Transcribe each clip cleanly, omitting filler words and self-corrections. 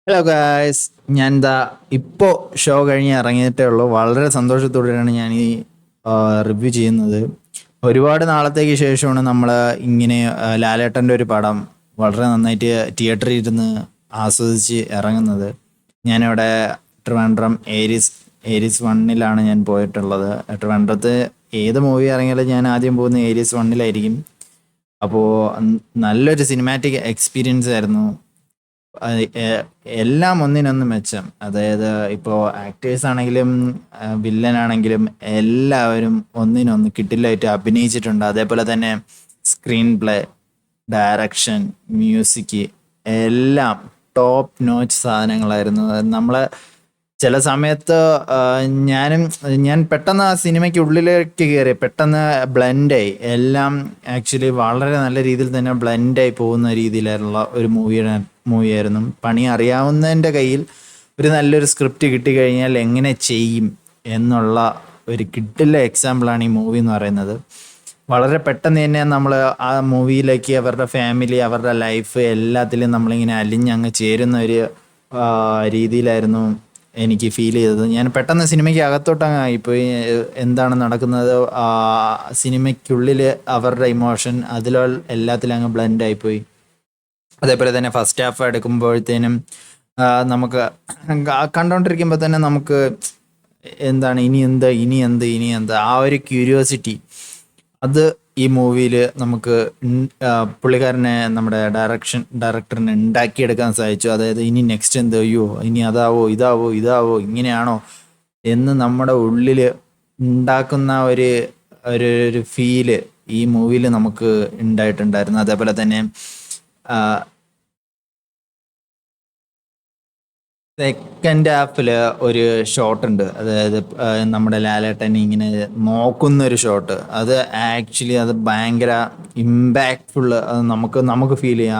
Hello guys, ഞാൻ എന്താ ഇപ്പോൾ ഷോ കഴിഞ്ഞ് ഇറങ്ങിയിട്ടേ ഉള്ളൂ. വളരെ സന്തോഷത്തോടെയാണ് ഞാൻ ഈ റിവ്യൂ ചെയ്യുന്നത്. ഒരുപാട് നാളത്തേക്ക് ശേഷമാണ് നമ്മൾ ഇങ്ങനെ ലാലേട്ടൻ്റെ ഒരു പടം വളരെ നന്നായിട്ട് തിയേറ്ററിൽ ഇരുന്ന് ആസ്വദിച്ച് ഇറങ്ങുന്നത്. ഞാനിവിടെ ട്രിവാൻഡ്രം ഏരീസ് വണ്ണിലാണ് ഞാൻ പോയിട്ടുള്ളത്. ട്രിവാൻഡ്രത്ത് ഏത് മൂവി ഇറങ്ങിയാലും ഞാൻ ആദ്യം പോകുന്ന ഏരീസ് വണ്ണിലായിരിക്കും. അപ്പോൾ നല്ലൊരു സിനിമാറ്റിക് എക്സ്പീരിയൻസ് ആയിരുന്നു. അത് എല്ലാം ഒന്നിനൊന്ന് മെച്ചം. അതായത് ഇപ്പോൾ ആക്ടേഴ്സ് ആണെങ്കിലും വില്ലൻ ആണെങ്കിലും എല്ലാവരും ഒന്നിനൊന്ന് കിടിലായിട്ട് അഭിനയിച്ചിട്ടുണ്ട്. അതേപോലെ തന്നെ സ്ക്രീൻ പ്ലേ, ഡയറക്ഷൻ, മ്യൂസിക് എല്ലാം ടോപ്പ് നോച്ച് സാധനങ്ങളായിരുന്നു. നമ്മളെ ചില സമയത്ത് ഞാൻ പെട്ടെന്ന് ആ സിനിമയ്ക്ക് ഉള്ളിലേക്ക് കയറി പെട്ടെന്ന് ബ്ലെൻഡായി. എല്ലാം ആക്ച്വലി വളരെ നല്ല രീതിയിൽ തന്നെ ബ്ലെൻഡായി പോകുന്ന രീതിയിലുള്ള ഒരു മൂവിയായിരുന്നു. പണി അറിയാവുന്നതിൻ്റെ കയ്യിൽ ഒരു നല്ലൊരു സ്ക്രിപ്റ്റ് കിട്ടിക്കഴിഞ്ഞാൽ എങ്ങനെ ചെയ്യും എന്നുള്ള ഒരു കിട്ടില്ല എക്സാമ്പിളാണ് ഈ മൂവി എന്ന് പറയുന്നത്. വളരെ പെട്ടെന്ന് തന്നെ നമ്മൾ ആ മൂവിയിലേക്ക് അവരുടെ ഫാമിലി, അവരുടെ ലൈഫ് എല്ലാത്തിലും നമ്മളിങ്ങനെ അലിഞ്ഞങ്ങ് ചേരുന്ന ഒരു രീതിയിലായിരുന്നു എനിക്ക് ഫീൽ ചെയ്തത്. ഞാൻ പെട്ടെന്ന് സിനിമയ്ക്ക് അകത്തോട്ടങ്ങ് ആയിപ്പോയി. എന്താണ് നടക്കുന്നത്, സിനിമയ്ക്കുള്ളിൽ അവരുടെ ഇമോഷൻ അതിൽ എല്ലാത്തിലും അങ്ങ് ബ്ലെൻഡ് ആയിപ്പോയി. അതേപോലെ തന്നെ ഫസ്റ്റ് ഹാഫ് എടുക്കുമ്പോഴത്തേനും നമുക്ക് കണ്ടോണ്ടിരിക്കുമ്പോൾ തന്നെ നമുക്ക് എന്താണ് ഇനി എന്ത് ആ ഒരു ക്യൂരിയോസിറ്റി അത് ഈ മൂവിയിൽ നമുക്ക് പുള്ളിക്കാരനെ നമ്മുടെ ഡയറക്ടറിനെ ഉണ്ടാക്കിയെടുക്കാൻ സാധിച്ചു. അതായത് ഇനി നെക്സ്റ്റ് എന്ത്, അയ്യോ ഇനി ഇതാവോ ഇങ്ങനെയാണോ എന്ന് നമ്മുടെ ഉള്ളിൽ ഉണ്ടാക്കുന്ന ഒരു ഒരു ഒരു ഫീല് ഈ മൂവിയിൽ നമുക്ക് ഉണ്ടായിട്ടുണ്ടായിരുന്നു. അതേപോലെ തന്നെ സെക്കൻഡ് ഹാഫിൽ ഒരു ഷോട്ട് ഉണ്ട്. അതായത് നമ്മുടെ ലാലേട്ടൻ ഇങ്ങനെ നോക്കുന്ന ഒരു ഷോട്ട്. അത് ആക്ച്വലി അത് ഭയങ്കര ഇമ്പാക്റ്റ്ഫുള്ള്. അത് നമുക്ക് ഫീൽ ചെയ്യും.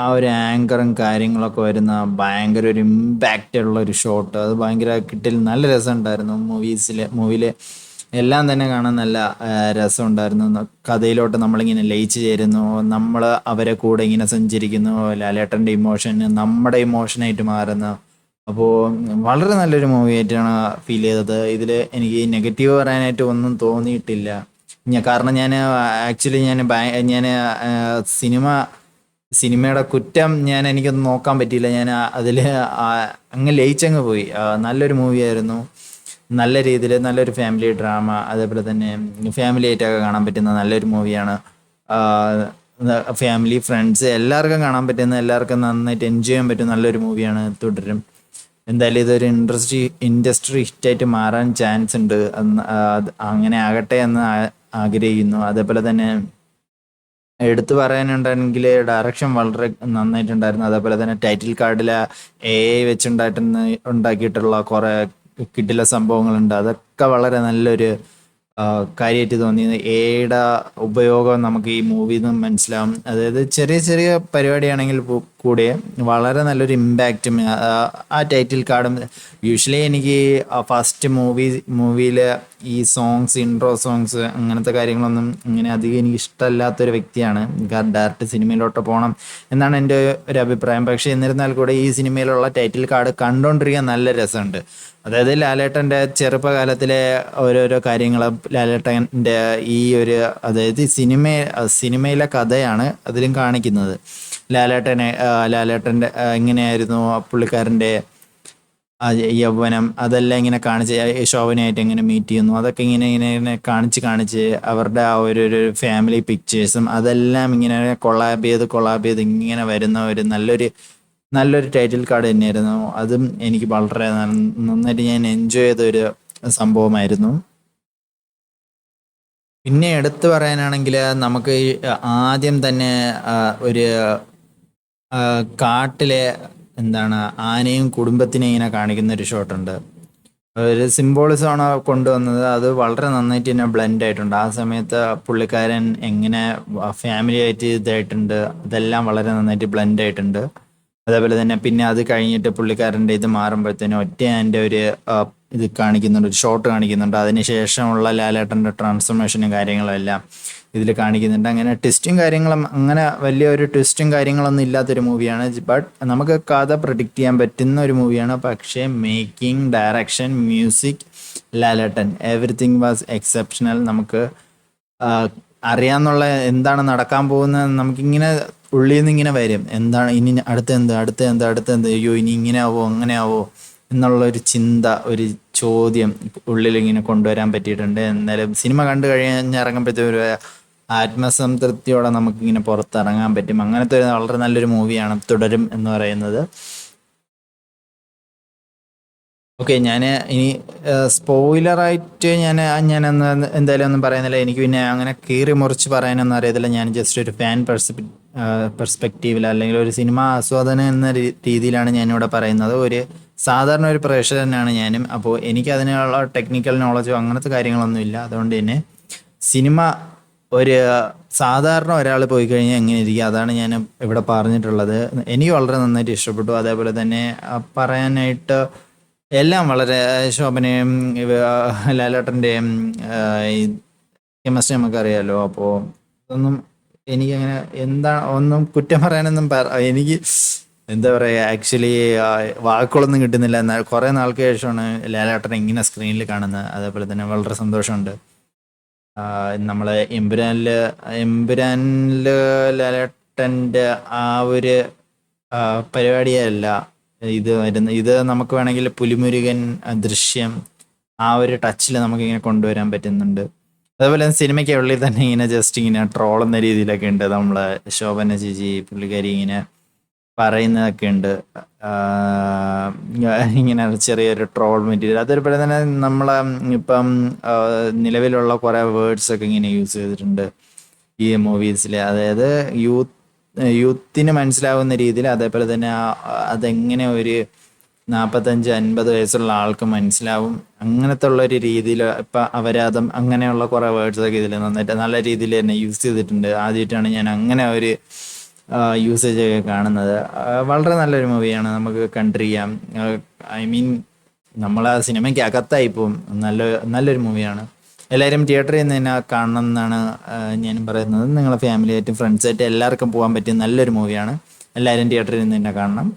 ആ ഒരു ആങ്കറും കാര്യങ്ങളൊക്കെ വരുന്ന ഭയങ്കര ഒരു ഇമ്പാക്റ്റ് ഉള്ള ഒരു ഷോട്ട്. അത് ഭയങ്കര നല്ല രസമുണ്ടായിരുന്നു. മൂവിയിൽ എല്ലാം തന്നെ കാണാൻ നല്ല രസമുണ്ടായിരുന്നു. കഥയിലോട്ട് നമ്മളിങ്ങനെ ലയിച്ചു ചേരുന്നു, നമ്മൾ അവരെ കൂടെ ഇങ്ങനെ സഞ്ചരിക്കുന്നു. ലാലേട്ടൻ്റെ ഇമോഷൻ നമ്മുടെ ഇമോഷനായിട്ട് മാറുന്നു. അപ്പോൾ വളരെ നല്ലൊരു മൂവി ആയിട്ടാണ് ഫീൽ ചെയ്തത്. ഇതിൽ എനിക്ക് നെഗറ്റീവ് പറയാനായിട്ട് ഒന്നും തോന്നിയിട്ടില്ല. കാരണം ഞാൻ ആക്ച്വലി ഞാൻ സിനിമയുടെ കുറ്റം എനിക്കൊന്നും നോക്കാൻ പറ്റിയില്ല. ഞാൻ അതിൽ അങ്ങ് ലയിച്ചങ്ങ് പോയി. നല്ലൊരു മൂവിയായിരുന്നു. നല്ല രീതിയിൽ നല്ലൊരു ഫാമിലി ഡ്രാമ, അതേപോലെ തന്നെ ഫാമിലി ആയിട്ടൊക്കെ കാണാൻ പറ്റുന്ന നല്ലൊരു മൂവിയാണ്. ഫാമിലി, ഫ്രണ്ട്സ് എല്ലാവർക്കും കാണാൻ പറ്റുന്ന, എല്ലാവർക്കും നന്നായിട്ട് എൻജോയ് ചെയ്യാൻ പറ്റുന്ന നല്ലൊരു മൂവിയാണ് തുടരും. എന്തായാലും ഇതൊരു ഇൻഡസ്ട്രി ഹിറ്റായിട്ട് മാറാൻ ചാൻസ് ഉണ്ട്. അങ്ങനെ ആകട്ടെ എന്ന് ആഗ്രഹിക്കുന്നു. അതേപോലെ തന്നെ എടുത്തു പറയാനുണ്ടെങ്കിൽ ഡയറക്ഷൻ വളരെ നന്നായിട്ടുണ്ടായിരുന്നു. അതേപോലെ തന്നെ ടൈറ്റിൽ കാർഡിൽ AI ഉണ്ടാക്കിയിട്ടുള്ള കുറേ കിടില സംഭവങ്ങളുണ്ട്. അതൊക്കെ വളരെ നല്ലൊരു കാര്യമായിട്ട് തോന്നിയത്. എയുടെ ഉപയോഗം നമുക്ക് ഈ മൂവിയിൽ നിന്ന് മനസ്സിലാവും. അതായത് ചെറിയ ചെറിയ പരിപാടിയാണെങ്കിൽ കൂടെ വളരെ നല്ലൊരു ഇമ്പാക്റ്റും ആ ടൈറ്റിൽ കാർഡും. യൂഷ്വലി എനിക്ക് ഫസ്റ്റ് മൂവിയിൽ ഈ ഇൻട്രോ സോങ്സ് അങ്ങനത്തെ കാര്യങ്ങളൊന്നും ഇങ്ങനെ അധികം എനിക്ക് ഇഷ്ടമല്ലാത്തൊരു വ്യക്തിയാണ്. കാരണം ഡയറക്റ്റ് സിനിമയിലോട്ട് പോകണം എന്നാണ് എൻ്റെ ഒരു അഭിപ്രായം. പക്ഷേ എന്നിരുന്നാൽ കൂടെ ഈ സിനിമയിലുള്ള ടൈറ്റിൽ കാർഡ് കണ്ടുകൊണ്ടിരിക്കാൻ നല്ല രസമുണ്ട്. അതായത് ലാലേട്ടൻ്റെ ചെറുപ്പകാലത്തിലെ ഓരോരോ കാര്യങ്ങൾ, ലാലേട്ടൻ്റെ അതായത് സിനിമയിലെ കഥയാണ് അതിലും കാണിക്കുന്നത്. ലാലേട്ടൻ്റെ എങ്ങനെയായിരുന്നു പുള്ളിക്കാരൻ്റെ യൗവനം, അതെല്ലാം ഇങ്ങനെ കാണിച്ച് ശോഭനയായിട്ട് എങ്ങനെ മീറ്റ് ചെയ്യുന്നു, അതൊക്കെ ഇങ്ങനെ ഇങ്ങനെ ഇങ്ങനെ കാണിച്ച് അവരുടെ ആ ഒരു ഫാമിലി പിക്ചേഴ്സും അതെല്ലാം ഇങ്ങനെ കൊളാബ് ചെയ്ത് ഇങ്ങനെ വരുന്ന ഒരു നല്ലൊരു ടൈറ്റിൽ കാർഡ് തന്നെയായിരുന്നു. അതും എനിക്ക് വളരെ നന്നായിട്ട് ഞാൻ എൻജോയ് ചെയ്ത ഒരു സംഭവമായിരുന്നു. പിന്നെ എടുത്തു പറയാനാണെങ്കിൽ നമുക്ക് ആദ്യം തന്നെ ഒരു കാട്ടിലെ ആനയും കുടുംബത്തിനെ ഇങ്ങനെ കാണിക്കുന്ന ഒരു ഷോട്ടുണ്ട്. ഒരു സിംബോളിസമാണ് കൊണ്ടുവന്നത്. അത് വളരെ നന്നായിട്ട് തന്നെ ബ്ലെൻഡ് ആയിട്ടുണ്ട്. ആ സമയത്ത് പുള്ളിക്കാരൻ എങ്ങനെ ഫാമിലി ആയിട്ട് ഇതായിട്ടുണ്ട്, അതെല്ലാം വളരെ നന്നായിട്ട് ബ്ലെൻഡ് ആയിട്ടുണ്ട്. അതേപോലെ തന്നെ പിന്നെ അത് കഴിഞ്ഞിട്ട് പുള്ളിക്കാരൻ്റെ ഇത് മാറുമ്പോഴത്തേനും ഒറ്റയാൻ്റെ ഒരു ഇത് കാണിക്കുന്നുണ്ട്, ഒരു ഷോട്ട് കാണിക്കുന്നുണ്ട്. അതിന് ശേഷമുള്ള ലാലേട്ടൻ്റെ ട്രാൻസ്ഫോർമേഷനും കാര്യങ്ങളും എല്ലാം ഇതിൽ കാണിക്കുന്നുണ്ട്. അങ്ങനെ ട്വിസ്റ്റും കാര്യങ്ങളും അങ്ങനെ വലിയൊരു ട്വിസ്റ്റും കാര്യങ്ങളൊന്നും ഇല്ലാത്തൊരു മൂവിയാണ്. ബട്ട് നമുക്ക് കഥ പ്രിഡിക്റ്റ് ചെയ്യാൻ പറ്റുന്ന ഒരു മൂവിയാണ്. പക്ഷേ making, direction, music, Lalettan everything was exceptional. നമുക്ക് അറിയാന്നുള്ള എന്താണ് നടക്കാൻ പോകുന്നത് നമുക്കിങ്ങനെ ഉള്ളിൽ നിന്ന് ഇങ്ങനെ വരും. എന്താണ് ഇനി അടുത്ത എന്ത്, അയ്യോ ഇനി ഇങ്ങനെ ആവോ അങ്ങനെ ആവോ എന്നുള്ള ഒരു ചിന്ത, ഒരു ചോദ്യം ഉള്ളിൽ ഇങ്ങനെ കൊണ്ടുവരാൻ പറ്റിയിട്ടുണ്ട്. എന്നാലും സിനിമ കണ്ടു കഴിഞ്ഞ് ഇറങ്ങുമ്പോഴത്തേക്കും ഒരു ആത്മസംതൃപ്തിയോടെ നമുക്കിങ്ങനെ പുറത്തിറങ്ങാൻ പറ്റും. അങ്ങനത്തെ ഒരു വളരെ നല്ലൊരു മൂവിയാണ് തുടരും എന്ന് പറയുന്നത്. ഓക്കെ, ഞാൻ ഇനി സ്പോയിലറായിട്ട് ഞാനൊന്ന് എന്തായാലും ഒന്നും പറയുന്നില്ല. എനിക്ക് പിന്നെ അങ്ങനെ കീറി മുറിച്ച് പറയാനൊന്നും അറിയത്തില്ല. ഞാൻ ജസ്റ്റ് ഒരു ഫാൻ പെർസ്പെക്റ്റീവിൽ അല്ലെങ്കിൽ ഒരു സിനിമ ആസ്വാദനം എന്ന രീതിയിലാണ് ഞാനിവിടെ പറയുന്നത്. ഒരു സാധാരണ ഒരു പ്രേക്ഷകനാണ് ഞാനും. അപ്പോൾ എനിക്ക് അതിനുള്ള ടെക്നിക്കൽ നോളജോ അങ്ങനത്തെ കാര്യങ്ങളൊന്നും ഇല്ല. അതുകൊണ്ട് തന്നെ സിനിമ ഒരു സാധാരണ ഒരാൾ പോയി കഴിഞ്ഞാൽ എങ്ങനെ ഇരിക്കും അതാണ് ഞാൻ ഇവിടെ പറഞ്ഞിട്ടുള്ളത്. എനിക്ക് വളരെ നന്നായിട്ട് ഇഷ്ടപ്പെട്ടു. അതേപോലെ തന്നെ പറയാനായിട്ട് എല്ലാം വളരെ ശോഭനയും ലാലേട്ടൻ്റെയും ഈ കെമിസ്ട്രി നമുക്കറിയാലോ. അപ്പോൾ അതൊന്നും എനിക്കങ്ങനെ ഒന്നും കുറ്റം പറയാനൊന്നും എനിക്ക് എന്താ പറയുക, ആക്ച്വലി വാക്കുകളൊന്നും കിട്ടുന്നില്ല. എന്നാൽ കുറേ നാൾക്ക് ശേഷമാണ് ലാലേട്ടനെ ഇങ്ങനെ സ്ക്രീനിൽ കാണുന്നത്. അതേപോലെ തന്നെ വളരെ സന്തോഷമുണ്ട്. നമ്മളെ എമ്പുരാനില് ലാലേട്ടൻ്റെ ആ ഒരു പരിപാടിയല്ല ഇത് വരുന്നത്. ഇത് നമുക്ക് വേണമെങ്കിൽ പുലിമുരുകൻ, ദൃശ്യം ആ ഒരു ടച്ചിൽ നമുക്കിങ്ങനെ കൊണ്ടുവരാൻ പറ്റുന്നുണ്ട്. അതേപോലെ തന്നെ സിനിമയ്ക്ക് ഉള്ളിൽ തന്നെ ഇങ്ങനെ ജസ്റ്റ് ഇങ്ങനെ ട്രോളുന്ന രീതിയിലൊക്കെ ഉണ്ട്. നമ്മളെ ശോഭന ചേച്ചി പുള്ളിക്കാരി ഇങ്ങനെ പറയുന്നതൊക്കെ ഉണ്ട്. ഇങ്ങനെ ചെറിയൊരു ട്രോൾ മെറ്റീരിയൽ. അതേപോലെ തന്നെ നമ്മളെ ഇപ്പം നിലവിലുള്ള കുറേ വേർഡ്സൊക്കെ ഇങ്ങനെ യൂസ് ചെയ്തിട്ടുണ്ട് ഈ മൂവീസിൽ. അതായത് യൂത്തിന് മനസ്സിലാവുന്ന രീതിയിൽ, അതേപോലെ തന്നെ അതെങ്ങനെ ഒരു 45-50 വയസ്സുള്ള ആൾക്ക് മനസ്സിലാവും അങ്ങനത്തെ ഉള്ളൊരു രീതിയിൽ ഇപ്പം അപരാധം അങ്ങനെയുള്ള കുറേ വേർഡ്സൊക്കെ ഇതിൽ നന്നായിട്ട് നല്ല രീതിയിൽ തന്നെ യൂസ് ചെയ്തിട്ടുണ്ട്. ആദ്യമായിട്ടാണ് ഞാൻ അങ്ങനെ ഒരു യൂസേജ് ഒക്കെ കാണുന്നത്. വളരെ നല്ലൊരു മൂവിയാണ്, നമുക്ക് കണ്ടിരിക്കാം. ഐ മീൻ നമ്മൾ ആ സിനിമയ്ക്ക് അകത്തായിപ്പോവും. നല്ലൊരു മൂവിയാണ്. എല്ലാവരും തിയേറ്ററിൽ നിന്ന് തന്നെ കാണണം എന്നാണ് ഞാനും പറയുന്നത്. നിങ്ങളെ ഫാമിലിയായിട്ടും ഫ്രണ്ട്സായിട്ടും എല്ലാവർക്കും പോകാൻ പറ്റിയ നല്ലൊരു മൂവിയാണ്. എല്ലാവരും തിയേറ്ററിൽ നിന്ന് തന്നെ കാണണം.